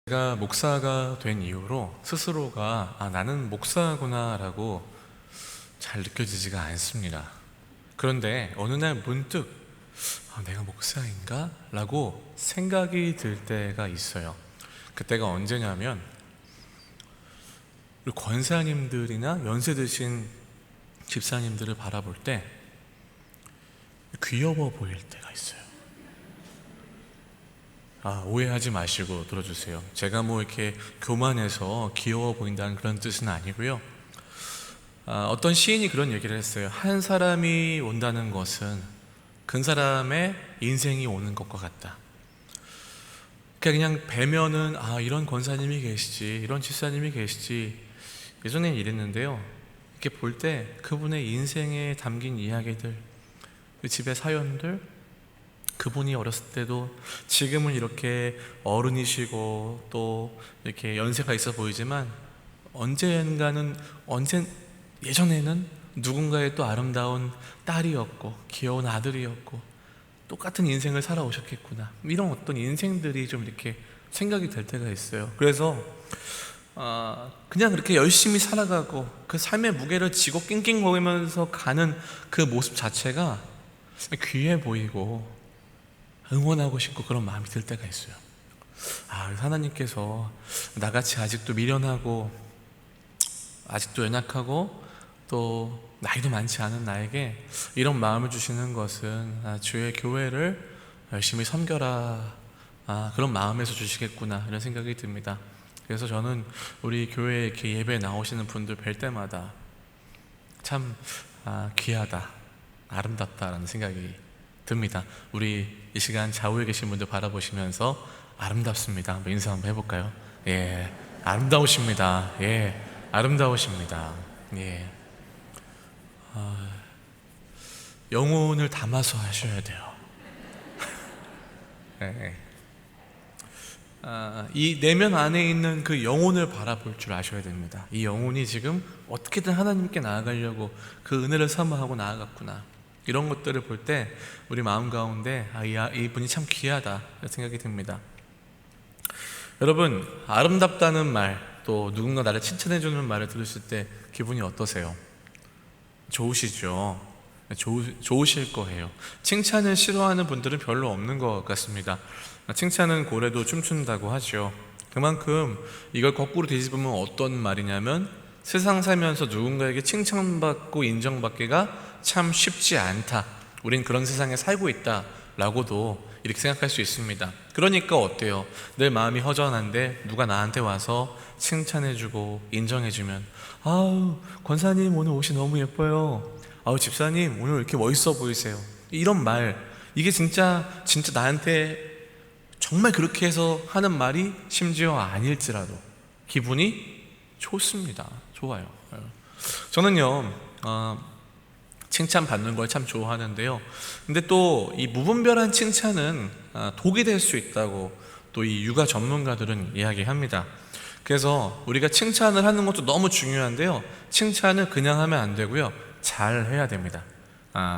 제가 목사가 된 이후로 스스로가 나는 목사구나 라고 잘 느껴지지가 않습니다. 그런데 어느 날 문득 내가 목사인가? 라고 생각이 들 때가 있어요. 그때가 언제냐면 우리 권사님들이나 연세 드신 집사님들을 바라볼 때 귀여워 보일 때가 있어요. 오해하지 마시고 들어주세요. 제가 이렇게 교만해서 귀여워 보인다는 그런 뜻은 아니고요. 어떤 시인이 그런 얘기를 했어요. 한 사람이 온다는 것은 그 사람의 인생이 오는 것과 같다. 그냥 뵈면은 이런 권사님이 계시지, 이런 집사님이 계시지, 예전엔 이랬는데요. 이렇게 볼 때 그분의 인생에 담긴 이야기들, 그 집의 사연들, 그분이 어렸을 때도 지금은 이렇게 어른이시고 또 이렇게 연세가 있어 보이지만 예전에는 누군가의 또 아름다운 딸이었고 귀여운 아들이었고 똑같은 인생을 살아오셨겠구나, 이런 어떤 인생들이 좀 이렇게 생각이 될 때가 있어요. 그래서 그냥 그렇게 열심히 살아가고 그 삶의 무게를 지고 낑낑거리면서 가는 그 모습 자체가 귀해 보이고 응원하고 싶고 그런 마음이 들 때가 있어요. 하나님께서 나같이 아직도 미련하고 아직도 연약하고 또 나이도 많지 않은 나에게 이런 마음을 주시는 것은 주의 교회를 열심히 섬겨라, 그런 마음에서 주시겠구나, 이런 생각이 듭니다. 그래서 저는 우리 교회에 이렇게 예배에 나오시는 분들 뵐 때마다 참 귀하다, 아름답다라는 생각이 듭니다. 우리 이 시간 좌우에 계신 분들 바라보시면서 아름답습니다, 한번 인사 한번 해볼까요? 예, 아름다우십니다. 예, 아름다우십니다. 예, 영혼을 담아서 하셔야 돼요. 예. 이 내면 안에 있는 그 영혼을 바라볼 줄 아셔야 됩니다. 이 영혼이 지금 어떻게든 하나님께 나아가려고 그 은혜를 사모하고 나아갔구나, 이런 것들을 볼 때 우리 마음 가운데 이분이 참 귀하다 생각이 듭니다. 여러분, 아름답다는 말, 또 누군가 나를 칭찬해 주는 말을 들으실 때 기분이 어떠세요? 좋으시죠? 좋으실 거예요. 칭찬을 싫어하는 분들은 별로 없는 것 같습니다. 칭찬은 고래도 춤춘다고 하죠. 그만큼 이걸 거꾸로 뒤집으면 어떤 말이냐면 세상 살면서 누군가에게 칭찬받고 인정받기가 참 쉽지 않다, 우린 그런 세상에 살고 있다 라고도 이렇게 생각할 수 있습니다. 그러니까 어때요? 내 마음이 허전한데 누가 나한테 와서 칭찬해주고 인정해주면 권사님 오늘 옷이 너무 예뻐요, 집사님 오늘 이렇게 멋있어 보이세요, 이런 말, 이게 진짜 나한테 정말 그렇게 해서 하는 말이 심지어 아닐지라도 기분이 좋습니다. 좋아요. 저는요 칭찬받는 걸 참 좋아하는데요. 근데 또 이 무분별한 칭찬은 독이 될 수 있다고 또 이 육아 전문가들은 이야기합니다. 그래서 우리가 칭찬을 하는 것도 너무 중요한데요, 칭찬을 그냥 하면 안 되고요, 잘 해야 됩니다.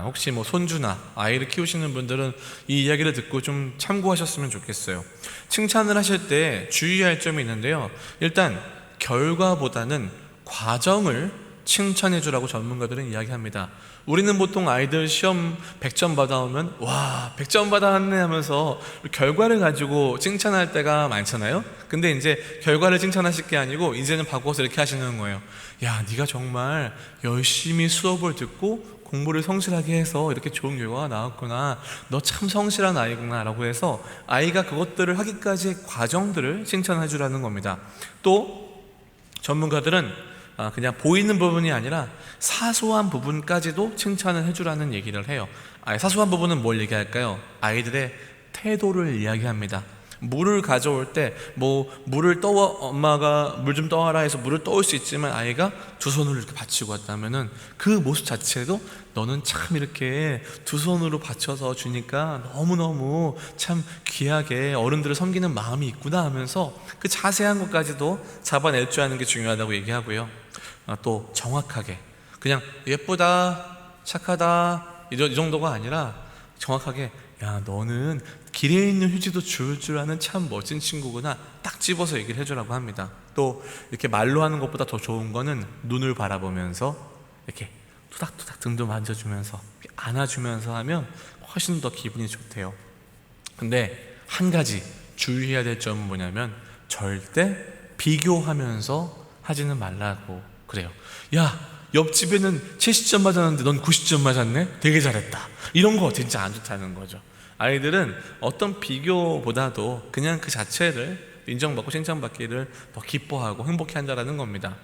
혹시 손주나 아이를 키우시는 분들은 이 이야기를 듣고 좀 참고하셨으면 좋겠어요. 칭찬을 하실 때 주의할 점이 있는데요, 일단 결과보다는 과정을 칭찬해 주라고 전문가들은 이야기합니다. 우리는 보통 아이들 시험 100점 받아오면 100점 받아왔네 하면서 결과를 가지고 칭찬할 때가 많잖아요. 근데 이제 결과를 칭찬하실 게 아니고 이제는 바꿔서 이렇게 하시는 거예요. 야, 네가 정말 열심히 수업을 듣고 공부를 성실하게 해서 이렇게 좋은 결과가 나왔구나, 너 참 성실한 아이구나 라고 해서 아이가 그것들을 하기까지의 과정들을 칭찬해 주라는 겁니다. 또 전문가들은 그냥 보이는 부분이 아니라 사소한 부분까지도 칭찬을 해주라는 얘기를 해요. 사소한 부분은 뭘 얘기할까요? 아이들의 태도를 이야기합니다. 물을 가져올 때 엄마가 물 좀 떠와라 해서 물을 떠올 수 있지만 아이가 두 손으로 이렇게 받치고 왔다면은 그 모습 자체도 너는 참 이렇게 두 손으로 받쳐서 주니까 너무너무 참 귀하게 어른들을 섬기는 마음이 있구나 하면서 그 자세한 것까지도 잡아낼 줄 아는 게 중요하다고 얘기하고요. 또 정확하게 그냥 예쁘다, 착하다 이 정도가 아니라 정확하게 야, 너는 길에 있는 휴지도 주울 줄 아는 참 멋진 친구구나, 딱 집어서 얘기를 해주라고 합니다. 또 이렇게 말로 하는 것보다 더 좋은 거는 눈을 바라보면서 이렇게 토닥토닥 등도 만져주면서 안아주면서 하면 훨씬 더 기분이 좋대요. 근데 한 가지 주의해야 될 점은 뭐냐면 절대 비교하면서 하지는 말라고 그래요. 야, 옆집에는 70점 맞았는데 넌 90점 맞았네? 되게 잘했다. 이런 거 진짜 안 좋다는 거죠. 아이들은 어떤 비교보다도 그냥 그 자체를 인정받고 칭찬받기를 더 기뻐하고 행복해 한다라는 겁니다.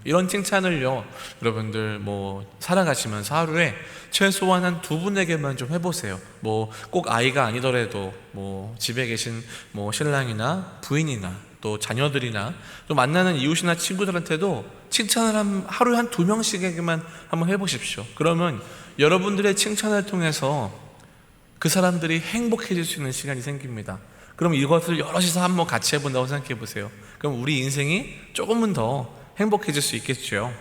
이런 칭찬을요, 여러분들 살아가시면서 하루에 최소한 한 2분에게만 좀 해보세요. 꼭 아이가 아니더라도 집에 계신 신랑이나 부인이나 또 자녀들이나 또 만나는 이웃이나 친구들한테도 칭찬을 하루에 한 2명씩에게만 한번 해보십시오. 그러면 여러분들의 칭찬을 통해서 그 사람들이 행복해질 수 있는 시간이 생깁니다. 그럼 이것을 여럿이서 한번 같이 해본다고 생각해 보세요. 그럼 우리 인생이 조금은 더 행복해질 수 있겠죠.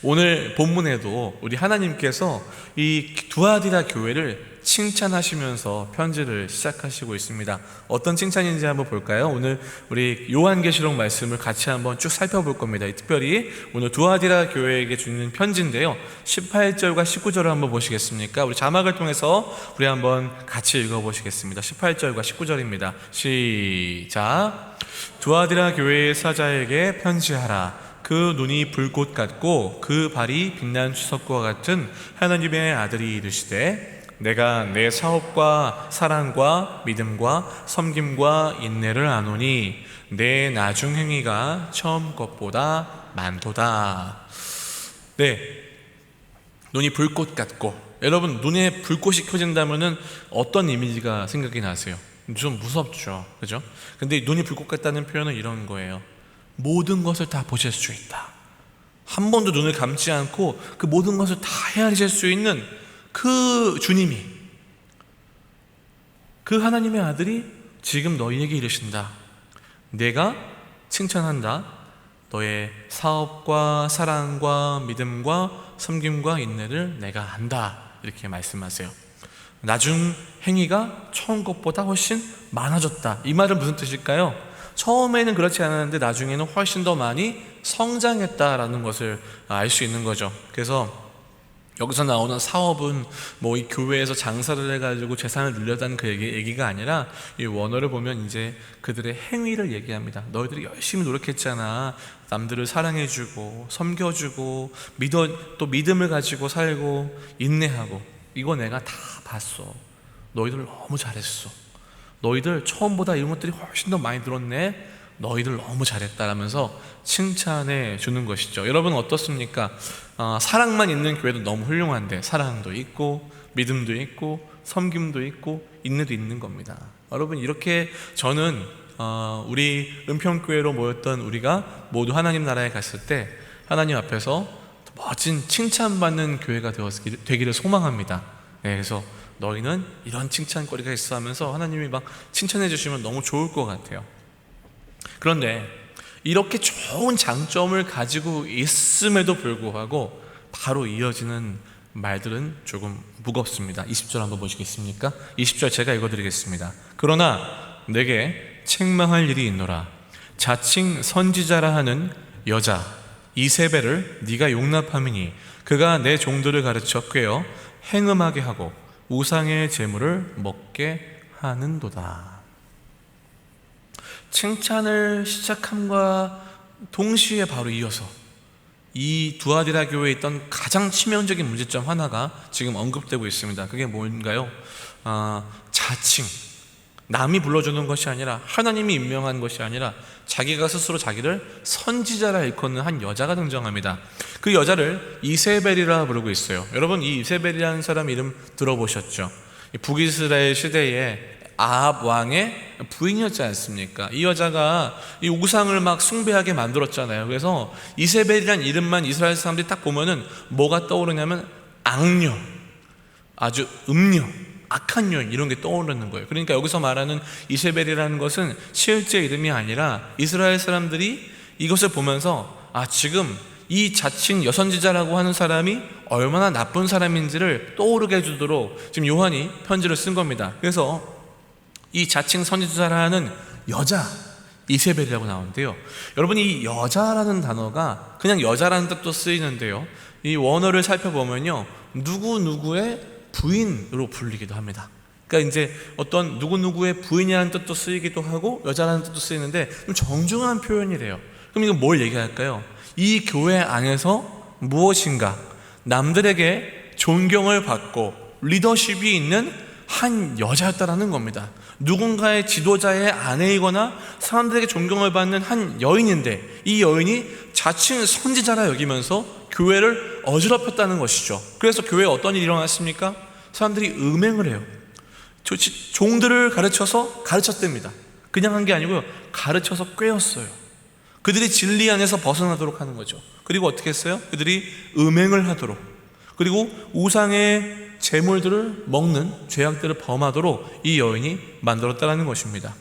오늘 본문에도 우리 하나님께서 이 두아디라 교회를 칭찬하시면서 편지를 시작하시고 있습니다. 어떤 칭찬인지 한번 볼까요? 오늘 우리 요한계시록 말씀을 같이 한번 쭉 살펴볼 겁니다. 특별히 오늘 두아디라 교회에게 주는 편지인데요, 18절과 19절을 한번 보시겠습니까? 우리 자막을 통해서 우리 한번 같이 읽어보시겠습니다. 18절과 19절입니다. 시작. 두아디라 교회의 사자에게 편지하라. 그 눈이 불꽃 같고 그 발이 빛난 주석과 같은 하나님의 아들이 이르시되, 내가 내 사업과 사랑과 믿음과 섬김과 인내를 아노니 내 나중 행위가 처음 것보다 많도다. 네, 눈이 불꽃 같고, 여러분 눈에 불꽃이 켜진다면은 어떤 이미지가 생각이 나세요? 좀 무섭죠, 그죠? 근데 눈이 불꽃 같다는 표현은 이런 거예요. 모든 것을 다 보실 수 있다. 한 번도 눈을 감지 않고 그 모든 것을 다 헤아리실 수 있는 그 주님이, 그 하나님의 아들이 지금 너희에게 이르신다. 내가 칭찬한다. 너의 사업과 사랑과 믿음과 섬김과 인내를 내가 안다. 이렇게 말씀하세요. 나중 행위가 처음 것보다 훨씬 많아졌다. 이 말은 무슨 뜻일까요? 처음에는 그렇지 않았는데 나중에는 훨씬 더 많이 성장했다라는 것을 알 수 있는 거죠. 그래서 여기서 나오는 사업은 이 교회에서 장사를 해가지고 재산을 늘렸다는 그 얘기가 아니라, 이 원어를 보면 이제 그들의 행위를 얘기합니다. 너희들이 열심히 노력했잖아. 남들을 사랑해주고 섬겨주고 또 믿음을 가지고 살고 인내하고, 이거 내가 다 봤어. 너희들 너무 잘했어. 너희들 처음보다 이런 것들이 훨씬 더 많이 늘었네. 너희들 너무 잘했다라면서 칭찬해 주는 것이죠. 여러분 어떻습니까? 사랑만 있는 교회도 너무 훌륭한데 사랑도 있고 믿음도 있고 섬김도 있고 인내도 있는 겁니다. 여러분, 이렇게 저는 우리 은평교회로 모였던 우리가 모두 하나님 나라에 갔을 때 하나님 앞에서 멋진 칭찬받는 교회가 되기를 소망합니다. 네, 그래서 너희는 이런 칭찬거리가 있어 하면서 하나님이 막 칭찬해 주시면 너무 좋을 것 같아요. 그런데 이렇게 좋은 장점을 가지고 있음에도 불구하고 바로 이어지는 말들은 조금 무겁습니다. 20절 한번 보시겠습니까? 20절 제가 읽어드리겠습니다. 그러나 내게 책망할 일이 있노라. 자칭 선지자라 하는 여자 이세벨을 네가 용납함이니 그가 내 종들을 가르쳐 꿰어 행음하게 하고 우상의 제물을 먹게 하는도다. 칭찬을 시작함과 동시에 바로 이어서 이 두아디라 교회에 있던 가장 치명적인 문제점 하나가 지금 언급되고 있습니다. 그게 뭔가요? 자칭, 남이 불러주는 것이 아니라 하나님이 임명한 것이 아니라 자기가 스스로 자기를 선지자라 일컫는 한 여자가 등장합니다. 그 여자를 이세벨이라 부르고 있어요. 여러분, 이 이세벨이라는 사람 이름 들어보셨죠? 북이스라엘 시대에 아합 왕의 부인이었지 않습니까? 이 여자가 이 우상을 막 숭배하게 만들었잖아요. 그래서 이세벨이란 이름만 이스라엘 사람들이 딱 보면은 뭐가 떠오르냐면 악령, 아주 음녀, 악한 여인, 이런 게 떠오르는 거예요. 그러니까 여기서 말하는 이세벨이라는 것은 실제 이름이 아니라 이스라엘 사람들이 이것을 보면서 지금 이 자칭 여선지자라고 하는 사람이 얼마나 나쁜 사람인지를 떠오르게 해주도록 지금 요한이 편지를 쓴 겁니다. 그래서 이 자칭 선지자라는 여자 이세벨이라고 나오는데요, 여러분 이 여자라는 단어가 그냥 여자라는 뜻도 쓰이는데요, 이 원어를 살펴보면요 누구누구의 부인으로 불리기도 합니다. 그러니까 이제 어떤 누구누구의 부인이라는 뜻도 쓰이기도 하고 여자라는 뜻도 쓰이는데 좀 정중한 표현이래요. 그럼 이건 뭘 얘기할까요? 이 교회 안에서 무엇인가 남들에게 존경을 받고 리더십이 있는 한 여자였다라는 겁니다. 누군가의 지도자의 아내이거나 사람들에게 존경을 받는 한 여인인데 이 여인이 자칭 선지자라 여기면서 교회를 어지럽혔다는 것이죠. 그래서 교회에 어떤 일이 일어났습니까? 사람들이 음행을 해요. 종들을 가르쳤답니다. 그냥 한 게 아니고요, 가르쳐서 꿰었어요. 그들이 진리 안에서 벗어나도록 하는 거죠. 그리고 어떻게 했어요? 그들이 음행을 하도록, 그리고 우상의 제물들을 먹는 죄악들을 범하도록 이 여인이 만들었다는 것입니다.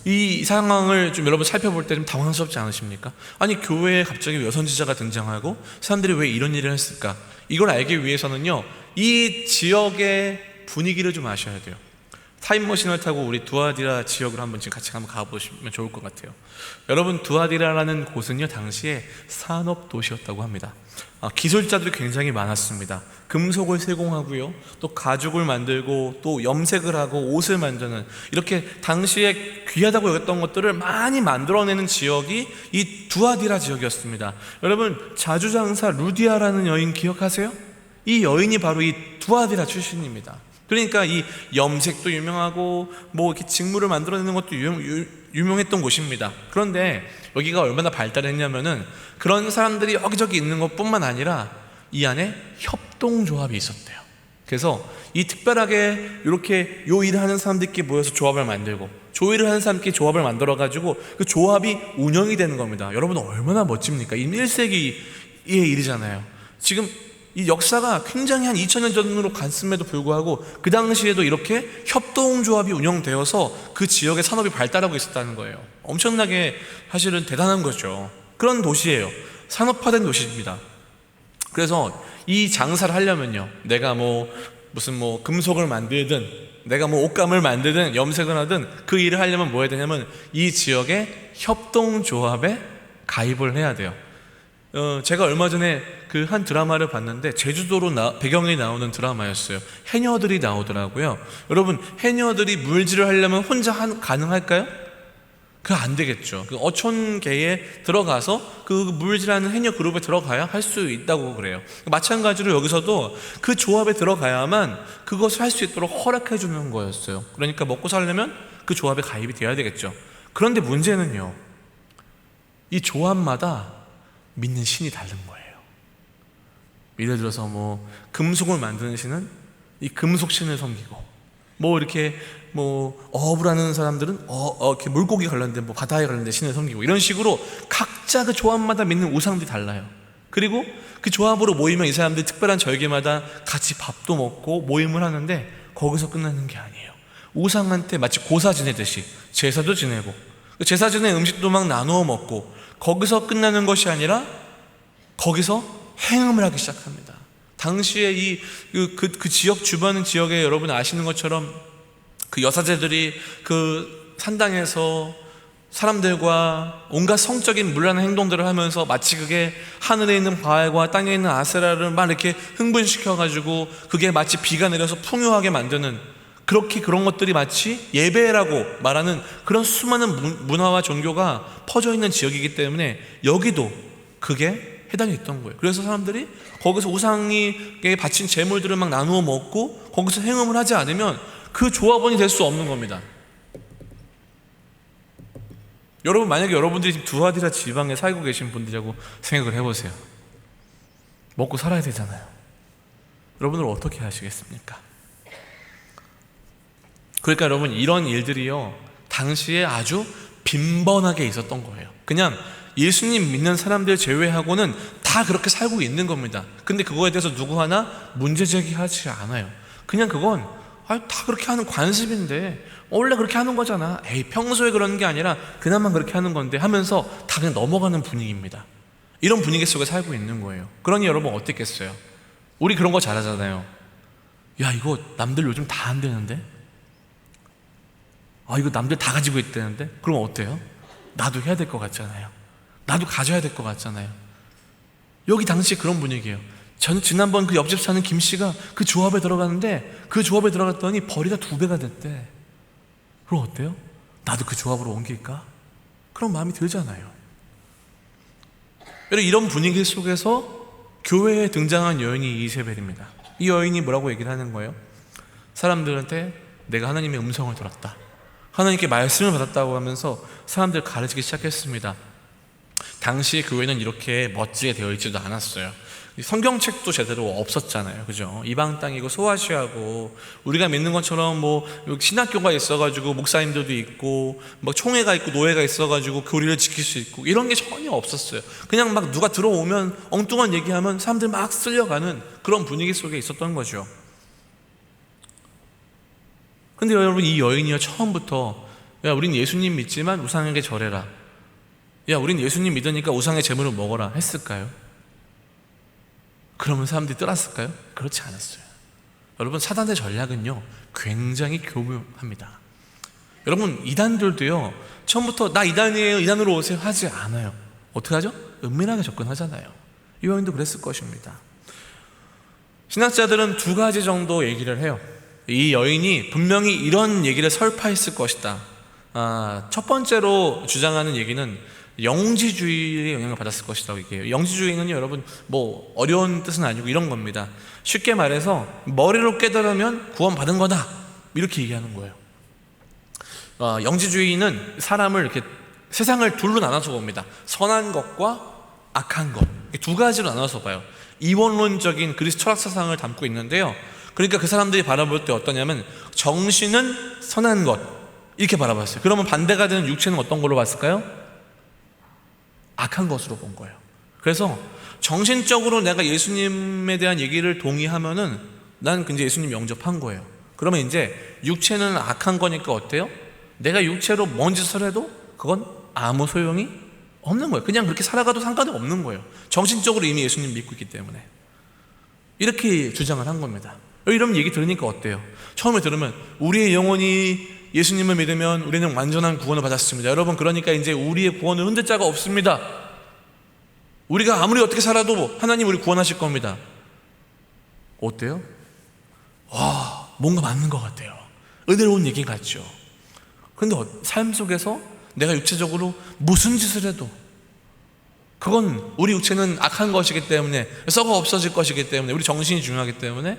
이 상황을 좀 여러분 살펴볼 때 좀 당황스럽지 않으십니까? 아니 교회에 갑자기 여선지자가 등장하고 사람들이 왜 이런 일을 했을까? 이걸 알기 위해서는요 이 지역의 분위기를 좀 아셔야 돼요. 타임머신을 타고 우리 두아디라 지역으로 한번 지금 같이 한번 가보시면 좋을 것 같아요. 여러분 두아디라라는 곳은요 당시에 산업도시였다고 합니다. 기술자들이 굉장히 많았습니다. 금속을 세공하고요, 또 가죽을 만들고 또 염색을 하고 옷을 만드는, 이렇게 당시에 귀하다고 여겼던 것들을 많이 만들어내는 지역이 이 두아디라 지역이었습니다. 여러분 자주장사 루디아라는 여인 기억하세요? 이 여인이 바로 이 두아디라 출신입니다. 그러니까 이 염색도 유명하고 뭐 이렇게 직물을 만들어내는 것도 유명했던 곳입니다. 그런데 여기가 얼마나 발달했냐면은 그런 사람들이 여기저기 있는 것뿐만 아니라 이 안에 협동조합이 있었대요. 그래서 이 특별하게 이렇게 요 일을 하는 사람들끼리 모여서 조합을 만들고 조 일을 하는 사람끼리 조합을 만들어 가지고 그 조합이 운영이 되는 겁니다. 여러분 얼마나 멋집니까? 이 1세기의 일이잖아요. 지금 이 역사가 굉장히 한 2000년 전으로 갔음에도 불구하고 그 당시에도 이렇게 협동조합이 운영되어서 그 지역의 산업이 발달하고 있었다는 거예요. 엄청나게 사실은 대단한 거죠. 그런 도시예요. 산업화된 도시입니다. 그래서 이 장사를 하려면요, 내가 무슨 금속을 만들든 내가 옷감을 만들든 염색을 하든 그 일을 하려면 뭐 해야 되냐면 이 지역의 협동조합에 가입을 해야 돼요. 제가 얼마 전에 그 한 드라마를 봤는데 제주도로 배경이 나오는 드라마였어요. 해녀들이 나오더라고요. 여러분 해녀들이 물질을 하려면 혼자 가능할까요? 그거 안 되겠죠. 그 어촌계에 들어가서 그 물질하는 해녀 그룹에 들어가야 할 수 있다고 그래요. 마찬가지로 여기서도 그 조합에 들어가야만 그것을 할 수 있도록 허락해 주는 거였어요. 그러니까 먹고 살려면 그 조합에 가입이 돼야 되겠죠. 그런데 문제는요, 이 조합마다 믿는 신이 다른 거예요. 예를 들어서 금속을 만드는 신은 이 금속 신을 섬기고, 이렇게 어업을 하는 사람들은 이렇게 물고기 관련된 바다에 관련된 신을 섬기고, 이런 식으로 각자 그 조합마다 믿는 우상들이 달라요. 그리고 그 조합으로 모이면 이 사람들이 특별한 절기마다 같이 밥도 먹고 모임을 하는데 거기서 끝나는 게 아니에요. 우상한테 마치 고사 지내듯이 제사도 지내고 그 제사 지내 음식도 막 나누어 먹고, 거기서 끝나는 것이 아니라 거기서 행음을 하기 시작합니다. 당시에 그 지역 주변 지역에 여러분 아시는 것처럼 그 여사제들이 그 산당에서 사람들과 온갖 성적인 문란한 행동들을 하면서 마치 그게 하늘에 있는 바알과 땅에 있는 아세라를 막 이렇게 흥분시켜가지고 그게 마치 비가 내려서 풍요하게 만드는, 그런 것들이 마치 예배라고 말하는 그런 수많은 문화와 종교가 퍼져 있는 지역이기 때문에 여기도 그게 해당이 있던 거예요. 그래서 사람들이 거기서 우상에게 바친 제물들을 막 나누어 먹고 거기서 행음을 하지 않으면 그 조합원이 될 수 없는 겁니다. 여러분 만약에 여러분들이 지금 두아디라 지방에 살고 계신 분들이라고 생각을 해보세요. 먹고 살아야 되잖아요. 여러분들 어떻게 하시겠습니까? 그러니까 여러분 이런 일들이요 당시에 아주 빈번하게 있었던 거예요. 그냥 예수님 믿는 사람들 제외하고는 다 그렇게 살고 있는 겁니다. 근데 그거에 대해서 누구 하나 문제 제기하지 않아요. 그냥 그건 다 그렇게 하는 관습인데 원래 그렇게 하는 거잖아. 에이, 평소에 그러는 게 아니라 그날만 그렇게 하는 건데 하면서 다 그냥 넘어가는 분위기입니다. 이런 분위기 속에 살고 있는 거예요. 그러니 여러분 어땠겠어요? 우리 그런 거 잘하잖아요. 야, 이거 남들 요즘 다 안 되는데? 이거 남들 다 가지고 있다는데? 그럼 어때요? 나도 해야 될 것 같잖아요. 나도 가져야 될 것 같잖아요. 여기 당시에 그런 분위기예요. 저는 지난번 그 옆집 사는 김 씨가 그 조합에 들어갔는데 그 조합에 들어갔더니 벌이가 2배가 됐대. 그럼 어때요? 나도 그 조합으로 옮길까? 그런 마음이 들잖아요. 여러분, 이런 분위기 속에서 교회에 등장한 여인이 이세벨입니다. 이 여인이 뭐라고 얘기를 하는 거예요? 사람들한테 내가 하나님의 음성을 들었다, 하나님께 말씀을 받았다고 하면서 사람들 가르치기 시작했습니다. 당시 교회는 이렇게 멋지게 되어 있지도 않았어요. 성경책도 제대로 없었잖아요. 그죠? 이방 땅이고 소아시아고 우리가 믿는 것처럼 뭐 신학교가 있어가지고 목사님들도 있고 뭐 총회가 있고 노예가 있어가지고 교리를 지킬 수 있고 이런 게 전혀 없었어요. 그냥 막 누가 들어오면 엉뚱한 얘기하면 사람들 막 쓸려가는 그런 분위기 속에 있었던 거죠. 근데 여러분, 이 여인이요, 처음부터 야, 우린 예수님 믿지만 우상에게 절해라, 야, 우린 예수님 믿으니까 우상의 제물을 먹어라 했을까요? 그러면 사람들이 떠났을까요? 그렇지 않았어요. 여러분, 사단의 전략은요 굉장히 교묘합니다. 여러분, 이단들도요 처음부터 나 이단이에요, 이단으로 오세요 하지 않아요. 어떻게 하죠? 은밀하게 접근하잖아요. 이 여인도 그랬을 것입니다. 신학자들은 2가지 정도 얘기를 해요. 이 여인이 분명히 이런 얘기를 설파했을 것이다. 첫 번째로 주장하는 얘기는 영지주의의 영향을 받았을 것이라고 얘기해요. 영지주의는요, 여러분, 뭐 어려운 뜻은 아니고 이런 겁니다. 쉽게 말해서 머리로 깨달으면 구원받은 거다, 이렇게 얘기하는 거예요. 영지주의는 사람을 이렇게 세상을 둘로 나눠서 봅니다. 선한 것과 악한 것, 2가지로 나눠서 봐요. 이원론적인 그리스 철학 사상을 담고 있는데요. 그러니까 그 사람들이 바라볼 때 어떠냐면 정신은 선한 것 이렇게 바라봤어요. 그러면 반대가 되는 육체는 어떤 걸로 봤을까요? 악한 것으로 본 거예요. 그래서 정신적으로 내가 예수님에 대한 얘기를 동의하면은 난 이제 예수님 영접한 거예요. 그러면 이제 육체는 악한 거니까 어때요? 내가 육체로 뭔 짓을 해도 그건 아무 소용이 없는 거예요. 그냥 그렇게 살아가도 상관이 없는 거예요. 정신적으로 이미 예수님 믿고 있기 때문에. 이렇게 주장을 한 겁니다. 이런 얘기 들으니까 어때요? 처음에 들으면 우리의 영혼이 예수님을 믿으면 우리는 완전한 구원을 받았습니다. 여러분, 그러니까 이제 우리의 구원을 흔들 자가 없습니다. 우리가 아무리 어떻게 살아도 하나님 우리 구원하실 겁니다. 어때요? 와, 뭔가 맞는 것 같아요. 은혜로운 얘기 같죠. 그런데 삶 속에서 내가 육체적으로 무슨 짓을 해도 그건 우리 육체는 악한 것이기 때문에, 썩어 없어질 것이기 때문에, 우리 정신이 중요하기 때문에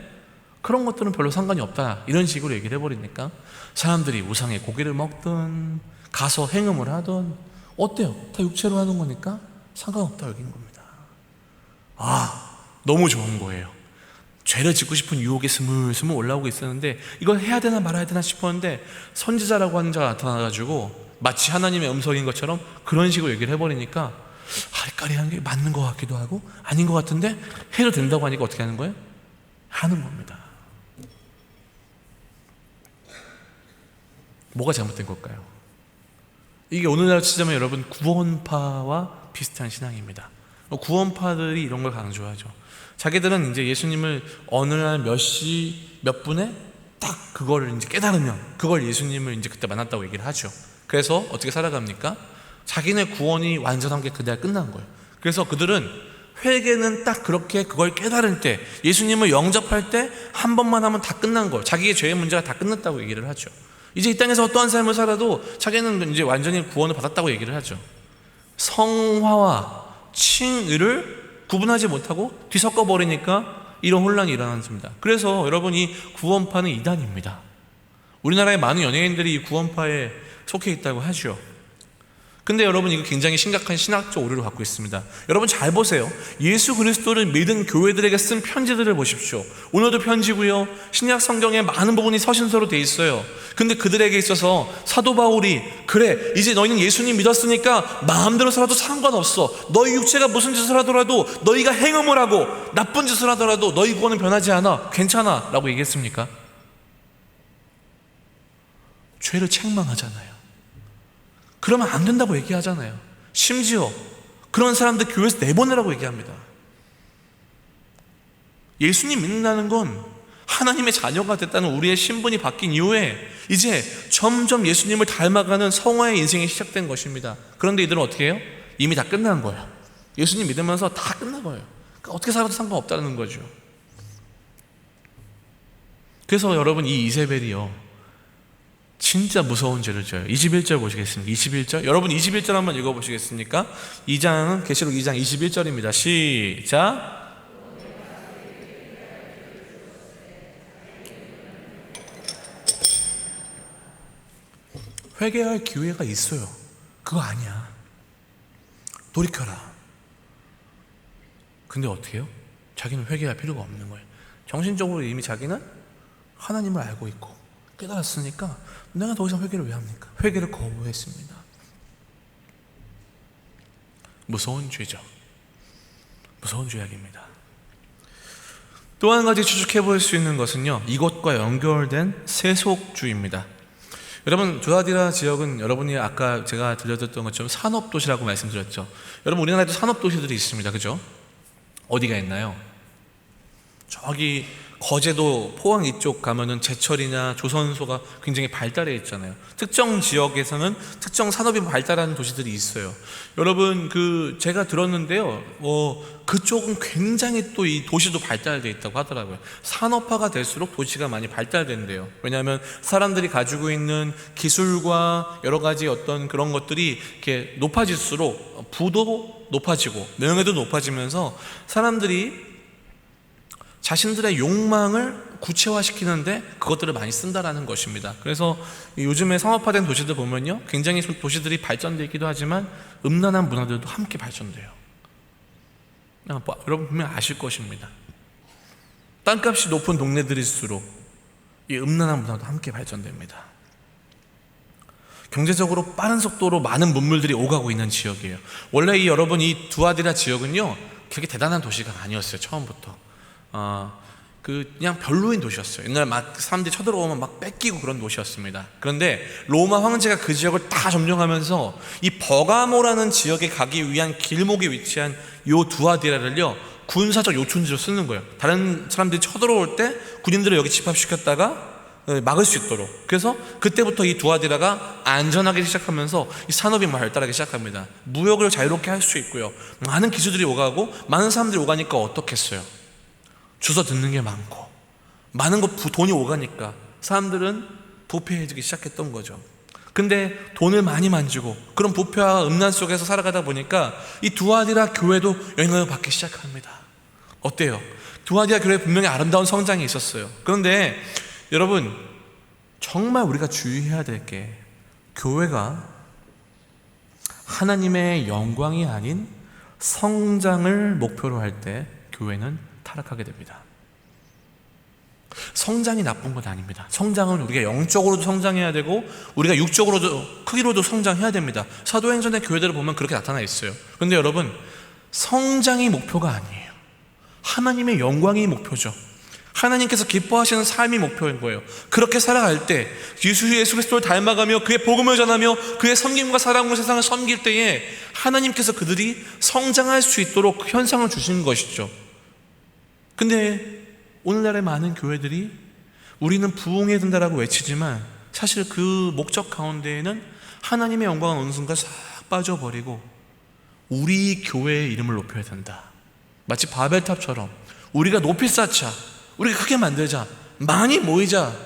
그런 것들은 별로 상관이 없다, 이런 식으로 얘기를 해버리니까 사람들이 우상의 고기를 먹든 가서 행음을 하든 어때요? 다 육체로 하는 거니까 상관없다 여긴 겁니다. 너무 좋은 거예요. 죄를 짓고 싶은 유혹이 스물스물 올라오고 있었는데 이걸 해야 되나 말아야 되나 싶었는데 선지자라고 하는 자가 나타나가지고 마치 하나님의 음성인 것처럼 그런 식으로 얘기를 해버리니까 헷갈리는 게 맞는 것 같기도 하고 아닌 것 같은데 해도 된다고 하니까 어떻게 하는 거예요? 하는 겁니다. 뭐가 잘못된 걸까요? 이게 오늘날 치자면 여러분 구원파와 비슷한 신앙입니다. 구원파들이 이런 걸 강조하죠. 자기들은 이제 예수님을 어느 날 몇 시 몇 분에 딱 그거를 이제 깨달으면 그걸 예수님을 이제 그때 만났다고 얘기를 하죠. 그래서 어떻게 살아갑니까? 자기네 구원이 완전한 게 그날 끝난 거예요. 그래서 그들은 회개는 딱 그렇게 그걸 깨달을 때, 예수님을 영접할 때 한 번만 하면 다 끝난 거예요. 자기의 죄의 문제가 다 끝났다고 얘기를 하죠. 이제 이 땅에서 어떠한 삶을 살아도 자기는 이제 완전히 구원을 받았다고 얘기를 하죠. 성화와 칭의를 구분하지 못하고 뒤섞어 버리니까 이런 혼란이 일어났습니다. 그래서 여러분, 이 구원파는 이단입니다. 우리나라의 많은 연예인들이 이 구원파에 속해 있다고 하죠. 근데 여러분, 이거 굉장히 심각한 신학적 오류를 갖고 있습니다. 여러분 잘 보세요. 예수 그리스도를 믿은 교회들에게 쓴 편지들을 보십시오. 오늘도 편지고요, 신약 성경에 많은 부분이 서신서로 돼 있어요. 근데 그들에게 있어서 사도 바울이 그래, 이제 너희는 예수님 믿었으니까 마음대로 살아도 상관없어. 너희 육체가 무슨 짓을 하더라도, 너희가 행음을 하고 나쁜 짓을 하더라도 너희 구원은 변하지 않아. 괜찮아 라고 얘기했습니까? 죄를 책망하잖아요. 그러면 안 된다고 얘기하잖아요. 심지어 그런 사람들 교회에서 내보내라고 얘기합니다. 예수님 믿는다는 건 하나님의 자녀가 됐다는 우리의 신분이 바뀐 이후에 이제 점점 예수님을 닮아가는 성화의 인생이 시작된 것입니다. 그런데 이들은 어떻게 해요? 이미 다 끝난 거예요. 예수님 믿으면서 다 끝난 거예요. 그러니까 어떻게 살아도 상관없다는 거죠. 그래서 여러분, 이 이세벨이요, 진짜 무서운 죄를 져요. 21절 보시겠습니까? 21절. 여러분 21절 한번 읽어보시겠습니까? 2장은 계시록 2장 21절입니다. 시작. 회개할 기회가 있어요. 그거 아니야. 돌이켜라. 근데 어떻게 해요? 자기는 회개할 필요가 없는 거예요. 정신적으로 이미 자기는 하나님을 알고 있고 깨달았으니까 내가 더 이상 회개를 왜 합니까? 회개를 거부했습니다. 무서운 죄죠. 무서운 죄악입니다. 또 한 가지 추측해 볼 수 있는 것은요, 이것과 연결된 세속주의입니다. 여러분, 두아디라 지역은 여러분이 아까 제가 들려드렸던 것처럼 산업도시라고 말씀드렸죠. 여러분, 우리나라에도 산업도시들이 있습니다. 그죠? 어디가 있나요? 저기 거제도 포항 이쪽 가면은 제철이나 조선소가 굉장히 발달해 있잖아요. 특정 지역에서는 특정 산업이 발달하는 도시들이 있어요. 여러분, 제가 들었는데요, 그쪽은 굉장히 또 이 도시도 발달돼 있다고 하더라고요. 산업화가 될수록 도시가 많이 발달된대요. 왜냐하면 사람들이 가지고 있는 기술과 여러 가지 어떤 그런 것들이 이렇게 높아질수록 부도 높아지고 명예도 높아지면서 사람들이 자신들의 욕망을 구체화시키는데 그것들을 많이 쓴다라는 것입니다. 그래서 요즘에 상업화된 도시들 보면요, 굉장히 도시들이 발전되어 있기도 하지만 음란한 문화들도 함께 발전돼요. 여러분 분명 아실 것입니다. 땅값이 높은 동네들일수록 이 음란한 문화도 함께 발전됩니다. 경제적으로 빠른 속도로 많은 문물들이 오가고 있는 지역이에요. 원래 여러분, 이 두아디라 지역은요, 그렇게 대단한 도시가 아니었어요. 처음부터. 그냥 별로인 도시였어요. 옛날에 막 사람들이 쳐들어오면 막 뺏기고 그런 도시였습니다. 그런데 로마 황제가 그 지역을 다 점령하면서 이 버가모라는 지역에 가기 위한 길목에 위치한 요 두아디라를요, 군사적 요충지로 쓰는 거예요. 다른 사람들이 쳐들어올 때 군인들을 여기 집합시켰다가 막을 수 있도록. 그래서 그때부터 이 두아디라가 안전하게 시작하면서 이 산업이 발달하기 시작합니다. 무역을 자유롭게 할 수 있고요, 많은 기술들이 오가고 많은 사람들이 오가니까 어떻겠어요? 주워 듣는 게 많고 많은 돈이 오가니까 사람들은 부패해지기 시작했던 거죠. 근데 돈을 많이 만지고 그런 부패와 음란 속에서 살아가다 보니까 이 두아디라 교회도 영향을 받기 시작합니다. 어때요? 두아디라 교회에 분명히 아름다운 성장이 있었어요. 그런데 여러분, 정말 우리가 주의해야 될 게, 교회가 하나님의 영광이 아닌 성장을 목표로 할 때 교회는 타락하게 됩니다. 성장이 나쁜 건 아닙니다. 성장은 우리가 영적으로도 성장해야 되고 우리가 육적으로도 크기로도 성장해야 됩니다. 사도행전의 교회들을 보면 그렇게 나타나 있어요. 그런데 여러분, 성장이 목표가 아니에요. 하나님의 영광이 목표죠. 하나님께서 기뻐하시는 삶이 목표인 거예요. 그렇게 살아갈 때 예수 그리스도를 닮아가며 그의 복음을 전하며 그의 섬김과 사랑으로 세상을 섬길 때에 하나님께서 그들이 성장할 수 있도록 그 현상을 주시는 것이죠. 근데 오늘날의 많은 교회들이 우리는 부흥해야 된다라고 외치지만 사실 그 목적 가운데에는 하나님의 영광은 어느 순간 싹 빠져버리고 우리 교회의 이름을 높여야 된다, 마치 바벨탑처럼 우리가 높이 쌓자, 우리가 크게 만들자, 많이 모이자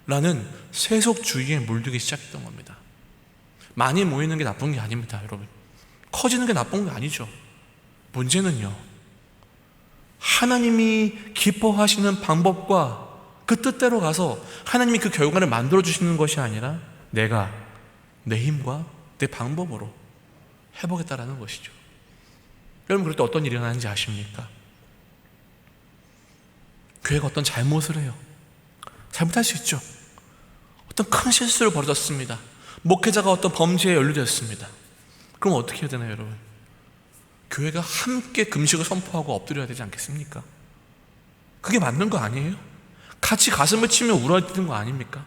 라는 세속주의에 물들기 시작했던 겁니다. 많이 모이는 게 나쁜 게 아닙니다. 여러분, 커지는 게 나쁜 게 아니죠. 문제는요, 하나님이 기뻐하시는 방법과 그 뜻대로 가서 하나님이 그 결과를 만들어 주시는 것이 아니라 내가 내 힘과 내 방법으로 해보겠다라는 것이죠. 여러분, 그럴 때 어떤 일이 일어나는지 아십니까? 교회가 어떤 잘못을 해요. 잘못할 수 있죠. 어떤 큰 실수를 벌였습니다. 목회자가 어떤 범죄에 연루되었습니다. 그럼 어떻게 해야 되나요, 여러분? 교회가 함께 금식을 선포하고 엎드려야 되지 않겠습니까? 그게 맞는 거 아니에요? 같이 가슴을 치며 울어야 되는 거 아닙니까?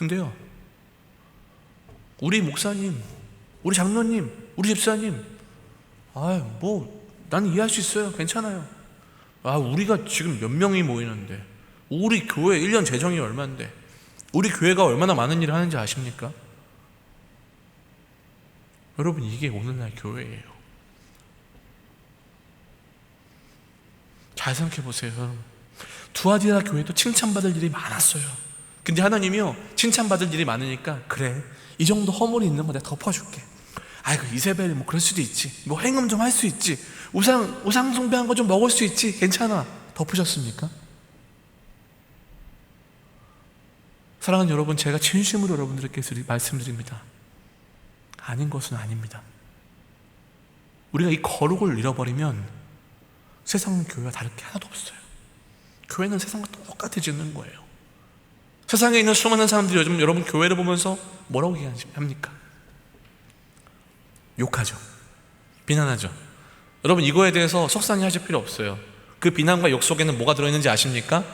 근데요, 우리 목사님, 우리 장로님, 우리 집사님, 나는 이해할 수 있어요. 괜찮아요. 우리가 지금 몇 명이 모이는데, 우리 교회 1년 재정이 얼마인데, 우리 교회가 얼마나 많은 일을 하는지 아십니까? 여러분, 이게 오늘날 교회예요. 잘 생각해 보세요. 여러분, 두아디라 교회도 칭찬받을 일이 많았어요. 근데 하나님이요, 칭찬받을 일이 많으니까, 그래, 이 정도 허물이 있는 거 내가 덮어줄게. 그 이세벨이 뭐 그럴 수도 있지, 뭐 행음 좀 할 수 있지, 우상 숭배한 거 좀 먹을 수 있지, 괜찮아. 덮으셨습니까? 사랑하는 여러분, 제가 진심으로 여러분들께 말씀드립니다. 아닌 것은 아닙니다. 우리가 이 거룩을 잃어버리면 세상 교회와 다를 게 하나도 없어요. 교회는 세상과 똑같아지는 거예요. 세상에 있는 수많은 사람들이 요즘 여러분 교회를 보면서 뭐라고 얘기합니까? 욕하죠. 비난하죠. 여러분, 이거에 대해서 속상해하실 필요 없어요. 그 비난과 욕 속에는 뭐가 들어있는지 아십니까?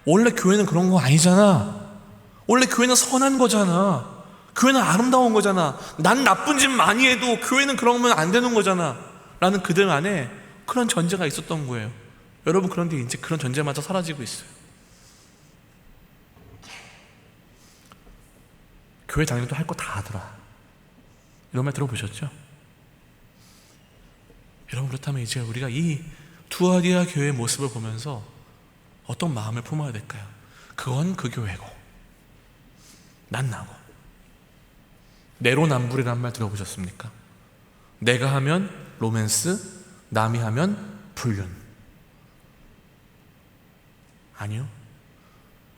원래 교회는 그런 거 아니잖아. 원래 교회는 선한 거잖아. 교회는 아름다운 거잖아. 난 나쁜 짓 많이 해도 교회는 그러면 안 되는 거잖아 라는 그들 안에 그런 전제가 있었던 거예요. 여러분, 그런데 이제 그런 전제마저 사라지고 있어요. 교회 다니도 할 거 다 하더라, 이런 말 들어보셨죠? 여러분, 그렇다면 이제 우리가 이 두아디아 교회의 모습을 보면서 어떤 마음을 품어야 될까요? 그건 그 교회고 난 나고. 내로남불이라는 말 들어보셨습니까? 내가 하면 로맨스, 남이 하면 불륜. 아니요.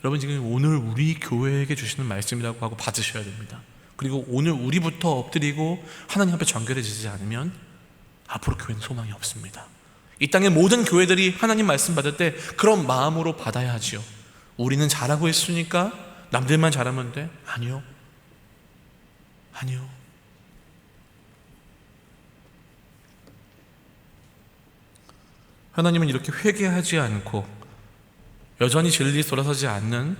여러분, 지금 오늘 우리 교회에게 주시는 말씀이라고 하고 받으셔야 됩니다. 그리고 오늘 우리부터 엎드리고 하나님 앞에 정결해지지 않으면 앞으로 교회는 소망이 없습니다. 이 땅의 모든 교회들이 하나님 말씀 받을 때 그런 마음으로 받아야 하지요. 우리는 잘하고 있으니까 남들만 잘하면 돼? 아니요. 하나님은 이렇게 회개하지 않고 여전히 진리에 돌아서지 않는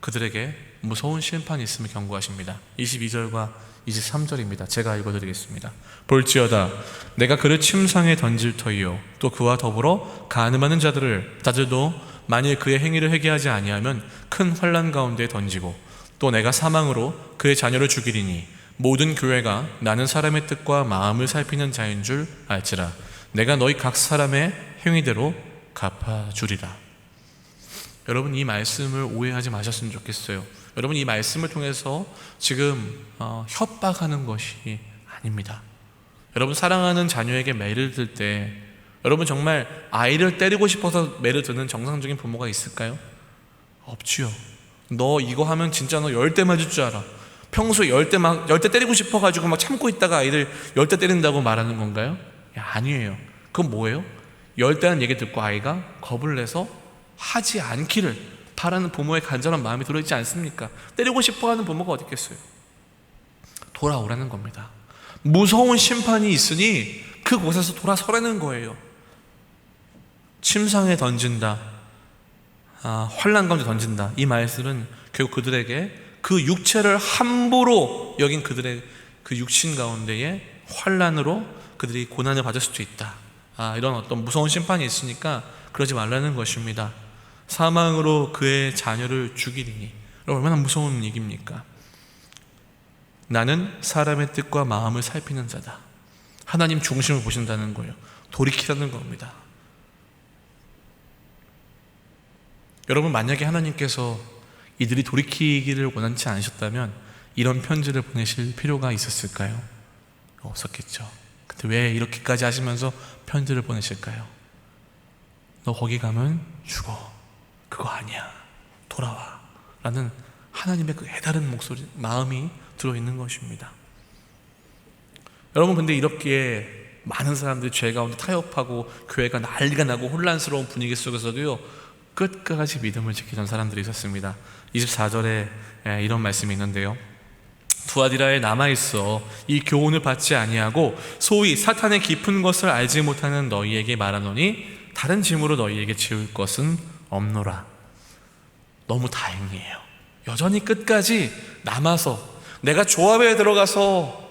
그들에게 무서운 심판이 있음을 경고하십니다. 22절과 23절입니다. 제가 읽어드리겠습니다. 볼지어다, 내가 그를 침상에 던질 터이요, 또 그와 더불어 간음하는 자들도 만일 그의 행위를 회개하지 아니하면 큰 환난 가운데 던지고, 또 내가 사망으로 그의 자녀를 죽이리니 모든 교회가 나는 사람의 뜻과 마음을 살피는 자인 줄 알지라. 내가 너희 각 사람의 행위대로 갚아주리라. 여러분, 이 말씀을 오해하지 마셨으면 좋겠어요. 여러분, 이 말씀을 통해서 지금 협박하는 것이 아닙니다. 여러분, 사랑하는 자녀에게 매를 들 때 여러분, 정말 아이를 때리고 싶어서 매를 드는 정상적인 부모가 있을까요? 없지요. 너 이거 하면 진짜 너 10대 맞을 줄 알아. 평소에 10대 때리고 싶어가지고 막 참고 있다가 아이들 10대 때린다고 말하는 건가요? 아니에요. 그건 뭐예요? 10대라는 얘기 듣고 아이가 겁을 내서 하지 않기를 바라는 부모의 간절한 마음이 들어있지 않습니까? 때리고 싶어하는 부모가 어디 있겠어요? 돌아오라는 겁니다. 무서운 심판이 있으니 그곳에서 돌아서라는 거예요. 침상에 던진다, 환난 가운데 던진다, 이 말씀은 결국 그들에게 그 육체를 함부로 여긴 그들의 그 육신 가운데에 환난으로 그들이 고난을 받을 수도 있다, 이런 어떤 무서운 심판이 있으니까 그러지 말라는 것입니다. 사망으로 그의 자녀를 죽이리니, 얼마나 무서운 얘기입니까? 나는 사람의 뜻과 마음을 살피는 자다. 하나님 중심을 보신다는 거예요. 돌이키라는 겁니다. 여러분, 만약에 하나님께서 이들이 돌이키기를 원하지 않으셨다면 이런 편지를 보내실 필요가 있었을까요? 없었겠죠. 근데 왜 이렇게까지 하시면서 편지를 보내실까요? 너 거기 가면 죽어, 그거 아니야, 돌아와 라는 하나님의 그 해다른 목소리, 마음이 들어있는 것입니다. 여러분, 근데 이렇게 많은 사람들이 죄 가운데 타협하고 교회가 난리가 나고 혼란스러운 분위기 속에서도요, 끝까지 믿음을 지키던 사람들이 있었습니다. 24절에 이런 말씀이 있는데요, 두아디라에 남아있어 이 교훈을 받지 아니하고 소위 사탄의 깊은 것을 알지 못하는 너희에게 말하노니 다른 짐으로 너희에게 지울 것은 없노라. 너무 다행이에요. 여전히 끝까지 남아서 내가 조합에 들어가서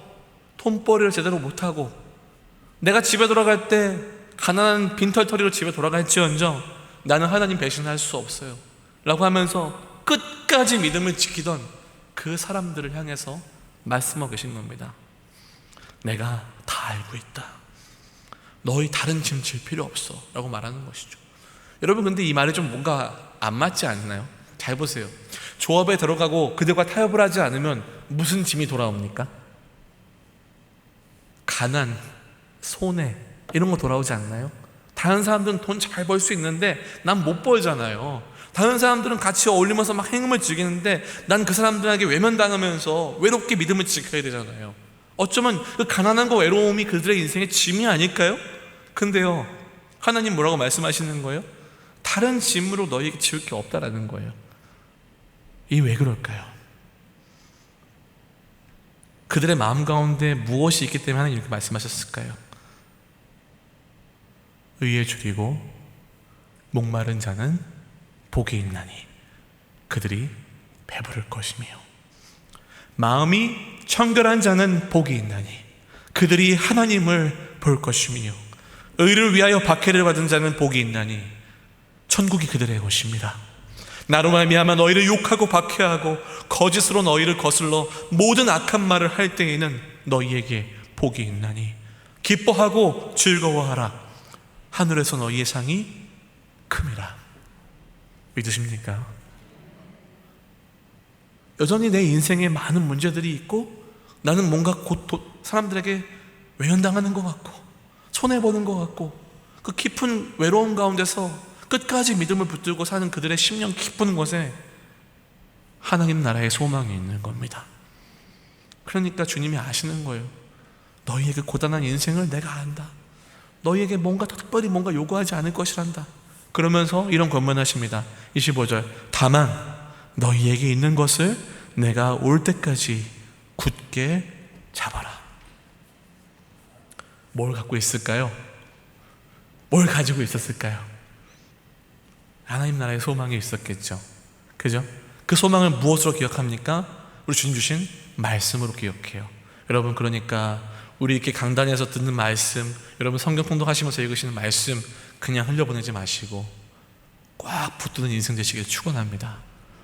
돈벌이를 제대로 못하고 내가 집에 돌아갈 때 가난한 빈털터리로 집에 돌아갈지언정 나는 하나님 배신할 수 없어요 라고 하면서 끝까지 믿음을 지키던 그 사람들을 향해서 말씀하고 계신 겁니다. 내가 다 알고 있다. 너희 다른 짐 질 필요 없어 라고 말하는 것이죠. 여러분, 근데 이 말이 좀 뭔가 안 맞지 않나요? 잘 보세요. 조업에 들어가고 그들과 타협을 하지 않으면 무슨 짐이 돌아옵니까? 가난, 손해 이런 거 돌아오지 않나요? 다른 사람들은 돈 잘 벌 수 있는데 난 못 벌잖아요. 다른 사람들은 같이 어울리면서 막 행음을 즐기는데 난 그 사람들에게 외면당하면서 외롭게 믿음을 지켜야 되잖아요. 어쩌면 그 가난함과 외로움이 그들의 인생의 짐이 아닐까요? 근데요, 하나님 뭐라고 말씀하시는 거예요? 다른 짐으로 너희에게 지울 게 없다라는 거예요. 이 왜 그럴까요? 그들의 마음 가운데 무엇이 있기 때문에 하나님 이렇게 말씀하셨을까요? 의에 줄이고 목마른 자는 복이 있나니 그들이 배부를 것이며, 마음이 청결한 자는 복이 있나니 그들이 하나님을 볼 것이며, 의를 위하여 박해를 받은 자는 복이 있나니 천국이 그들의 것입니다. 나로 말미암아 너희를 욕하고 박해하고 거짓으로 너희를 거슬러 모든 악한 말을 할 때에는 너희에게 복이 있나니 기뻐하고 즐거워하라. 하늘에서 너희의 상이 큼이라. 믿으십니까? 여전히 내 인생에 많은 문제들이 있고 나는 뭔가 곧 사람들에게 외면당하는 것 같고 손해보는 것 같고 그 깊은 외로움 가운데서 끝까지 믿음을 붙들고 사는 그들의 심령 깊은 곳에 하나님 나라의 소망이 있는 겁니다. 그러니까 주님이 아시는 거예요. 너희에게 고단한 인생을 내가 안다. 너희에게 뭔가 특별히 뭔가 요구하지 않을 것이란다. 그러면서 이런 권면하십니다. 25절, 다만 너희에게 있는 것을 내가 올 때까지 굳게 잡아라. 뭘 갖고 있을까요? 뭘 가지고 있었을까요? 하나님 나라의 소망이 있었겠죠. 그죠? 그 소망을 무엇으로 기억합니까? 우리 주님 주신 말씀으로 기억해요. 여러분, 그러니까 우리 이렇게 강단에서 듣는 말씀, 여러분 성경 통독하시면서 읽으시는 말씀 그냥 흘려보내지 마시고 꽉 붙드는 인생 되시길 축원합니다.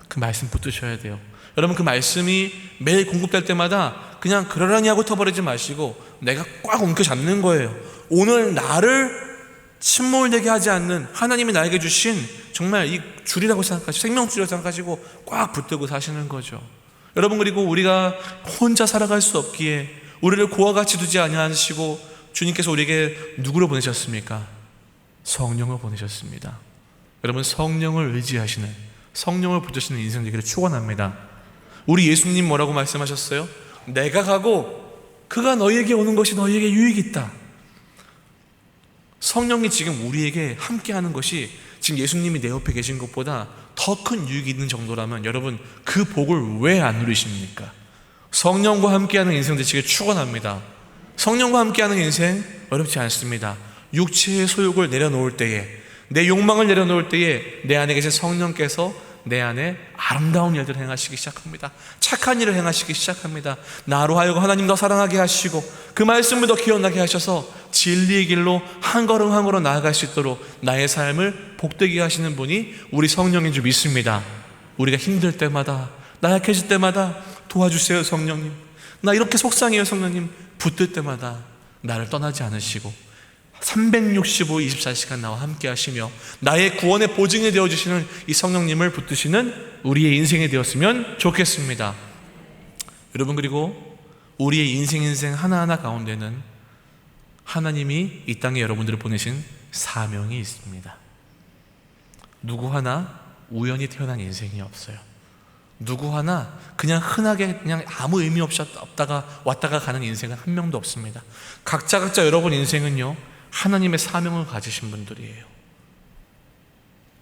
그 말씀 붙드셔야 돼요. 여러분, 그 말씀이 매일 공급될 때마다 그냥 그러려니 하고 터버리지 마시고 내가 꽉 움켜잡는 거예요. 오늘 나를 침몰되게 하지 않는 하나님이 나에게 주신 정말 이 줄이라고 생각하시고 생명줄이라고 생각하시고 꽉 붙들고 사시는 거죠. 여러분, 그리고 우리가 혼자 살아갈 수 없기에 우리를 고와 같이 두지 아니하시고 주님께서 우리에게 누구를 보내셨습니까? 성령을 보내셨습니다. 여러분, 성령을 의지하시는, 성령을 붙드시는 인생 되기를 축원합니다. 우리 예수님 뭐라고 말씀하셨어요? 내가 가고 그가 너희에게 오는 것이 너희에게 유익이 있다. 성령이 지금 우리에게 함께하는 것이 지금 예수님이 내 옆에 계신 것보다 더 큰 유익이 있는 정도라면 여러분, 그 복을 왜 안 누리십니까? 성령과 함께하는 인생 되시길 축원합니다. 성령과 함께하는 인생 어렵지 않습니다. 육체의 소욕을 내려놓을 때에, 내 욕망을 내려놓을 때에 내 안에 계신 성령께서 내 안에 아름다운 일들을 행하시기 시작합니다. 착한 일을 행하시기 시작합니다. 나로 하여금 하나님 더 사랑하게 하시고 그 말씀을 더 기억나게 하셔서 진리의 길로 한 걸음 한 걸음 나아갈 수 있도록 나의 삶을 복되게 하시는 분이 우리 성령인 줄 믿습니다. 우리가 힘들 때마다, 나약해질 때마다 도와주세요 성령님, 나 이렇게 속상해요 성령님, 붙들 때마다 나를 떠나지 않으시고 365 24시간 나와 함께 하시며 나의 구원의 보증이 되어주시는 이 성령님을 붙드시는 우리의 인생이 되었으면 좋겠습니다. 여러분, 그리고 우리의 인생 하나하나 가운데는 하나님이 이 땅에 여러분들을 보내신 사명이 있습니다. 누구 하나 우연히 태어난 인생이 없어요. 누구 하나 그냥 흔하게 그냥 아무 의미 없이 없다가 왔다가 가는 인생은 한 명도 없습니다. 각자 여러분 인생은요 하나님의 사명을 가지신 분들이에요.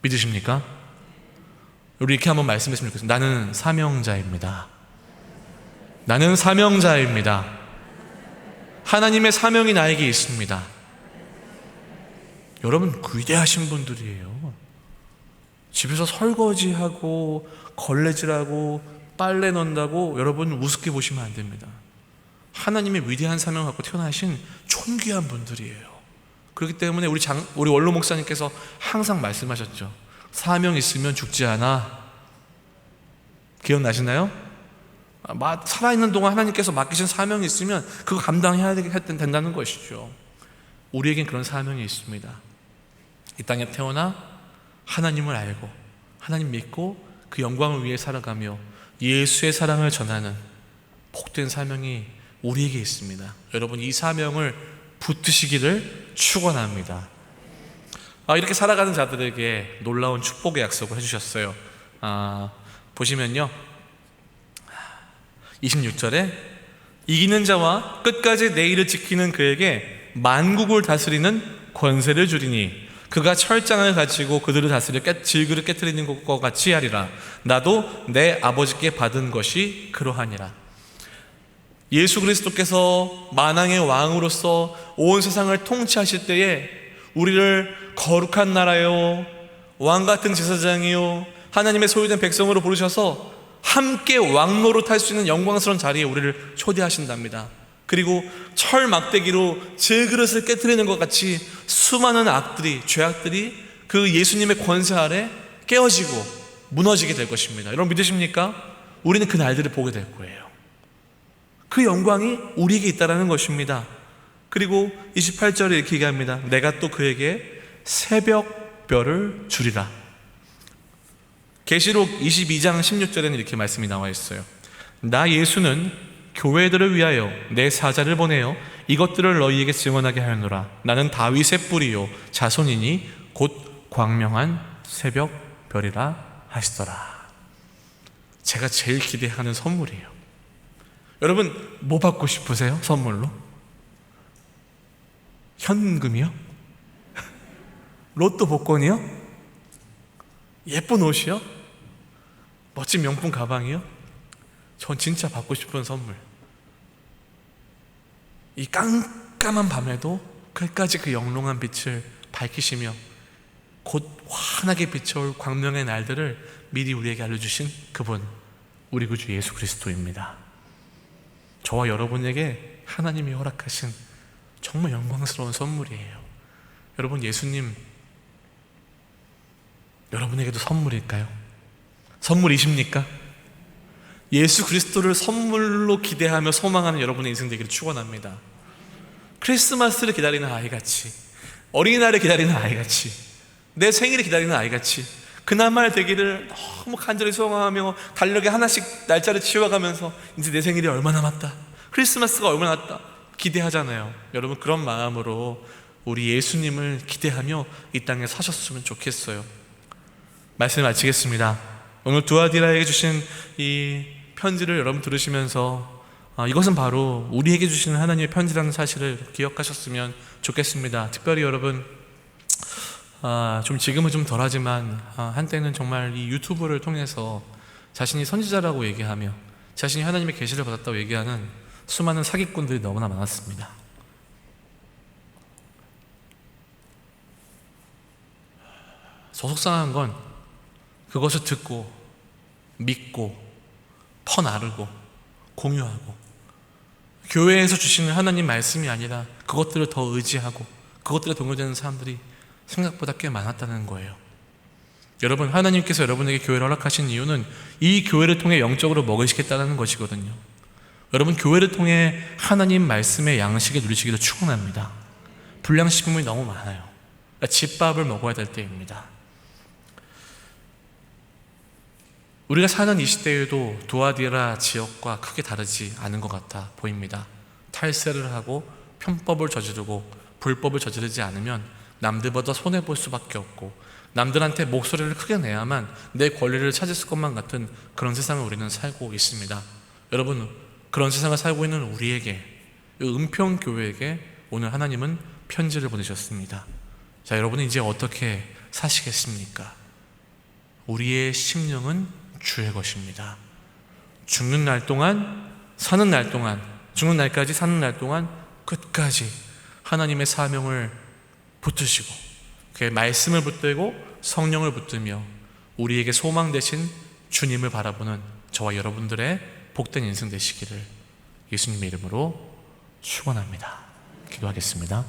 믿으십니까? 우리 이렇게 한번 말씀했으면 좋겠습니다. 나는 사명자입니다. 나는 사명자입니다. 하나님의 사명이 나에게 있습니다. 여러분, 위대하신 분들이에요. 집에서 설거지하고 걸레질하고 빨래 넣는다고 여러분 우습게 보시면 안 됩니다. 하나님의 위대한 사명을 갖고 태어나신 존귀한 분들이에요. 그렇기 때문에 우리 원로 목사님께서 항상 말씀하셨죠. 사명 있으면 죽지 않아. 기억나시나요? 살아있는 동안 하나님께서 맡기신 사명이 있으면 그거 감당해야 된다는 것이죠. 우리에겐 그런 사명이 있습니다. 이 땅에 태어나 하나님을 알고 하나님 믿고 그 영광을 위해 살아가며 예수의 사랑을 전하는 복된 사명이 우리에게 있습니다. 여러분, 이 사명을 붙드시기를 축원합니다. 이렇게 살아가는 자들에게 놀라운 축복의 약속을 해주셨어요. 보시면요, 26절에 이기는 자와 끝까지 내 일을 지키는 그에게 만국을 다스리는 권세를 주리니 그가 철장을 가지고 그들을 다스려 질그릇 깨트리는 것과 같이 하리라. 나도 내 아버지께 받은 것이 그러하니라. 예수 그리스도께서 만왕의 왕으로서 온 세상을 통치하실 때에 우리를 거룩한 나라요, 왕같은 제사장이요, 하나님의 소유된 백성으로 부르셔서 함께 왕노릇할 수 있는 영광스러운 자리에 우리를 초대하신답니다. 그리고 철 막대기로 질그릇을 깨트리는 것 같이 수많은 악들이, 죄악들이 그 예수님의 권세 아래 깨어지고 무너지게 될 것입니다. 여러분 믿으십니까? 우리는 그 날들을 보게 될 거예요. 그 영광이 우리에게 있다는 것입니다. 그리고 28절에 이렇게 얘기합니다. 내가 또 그에게 새벽별을 주리라. 계시록 22장 16절에는 이렇게 말씀이 나와 있어요. 나 예수는 교회들을 위하여 내 사자를 보내어 이것들을 너희에게 증언하게 하였노라. 나는 다윗의 뿌리요 자손이니 곧 광명한 새벽별이라 하시더라. 제가 제일 기대하는 선물이에요. 여러분, 뭐 받고 싶으세요? 선물로? 현금이요? 로또 복권이요? 예쁜 옷이요? 멋진 명품 가방이요? 전 진짜 받고 싶은 선물, 이 깜깜한 밤에도 끝까지 그 영롱한 빛을 밝히시며 곧 환하게 비춰올 광명의 날들을 미리 우리에게 알려주신 그분, 우리 구주 예수 그리스도입니다. 저와 여러분에게 하나님이 허락하신 정말 영광스러운 선물이에요. 여러분, 예수님 여러분에게도 선물일까요? 선물이십니까? 예수 그리스도를 선물로 기대하며 소망하는 여러분의 인생 되기를 축원합니다. 크리스마스를 기다리는 아이같이, 어린이날을 기다리는 아이같이, 내 생일을 기다리는 아이같이 그날만 되기를 너무 간절히 소망하며 달력에 하나씩 날짜를 지워가면서 이제 내 생일이 얼마 남았다, 크리스마스가 얼마 남았다 기대하잖아요. 여러분, 그런 마음으로 우리 예수님을 기대하며 이 땅에 사셨으면 좋겠어요. 말씀 마치겠습니다. 오늘 두아디라에게 주신 이 편지를 여러분 들으시면서 이것은 바로 우리에게 주시는 하나님의 편지라는 사실을 기억하셨으면 좋겠습니다. 특별히 여러분, 좀 지금은 좀 덜하지만 한때는 정말 이 유튜브를 통해서 자신이 선지자라고 얘기하며 자신이 하나님의 계시를 받았다고 얘기하는 수많은 사기꾼들이 너무나 많았습니다. 속상한 건 그것을 듣고 믿고 퍼나르고 공유하고 교회에서 주시는 하나님 말씀이 아니라 그것들을 더 의지하고 그것들에 동요되는 사람들이 생각보다 꽤 많았다는 거예요. 여러분, 하나님께서 여러분에게 교회를 허락하신 이유는 이 교회를 통해 영적으로 먹으시겠다는 것이거든요. 여러분, 교회를 통해 하나님 말씀의 양식을 누리시기를 축원합니다. 불량식품이 너무 많아요. 집밥을 먹어야 될 때입니다. 우리가 사는 이 시대에도 두아디라 지역과 크게 다르지 않은 것 같아 보입니다. 탈세를 하고 편법을 저지르고 불법을 저지르지 않으면 남들보다 손해볼 수밖에 없고 남들한테 목소리를 크게 내야만 내 권리를 찾을 것만 같은 그런 세상을 우리는 살고 있습니다. 여러분, 그런 세상을 살고 있는 우리에게, 은평교회에게 오늘 하나님은 편지를 보내셨습니다. 자, 여러분은 이제 어떻게 사시겠습니까? 우리의 심령은 주의 것입니다. 죽는 날 동안, 사는 날 동안, 죽는 날까지 사는 날 동안 끝까지 하나님의 사명을 붙드시고 그의 말씀을 붙들고 성령을 붙들며 우리에게 소망 되신 주님을 바라보는 저와 여러분들의 복된 인생 되시기를 예수님의 이름으로 축원합니다. 기도하겠습니다.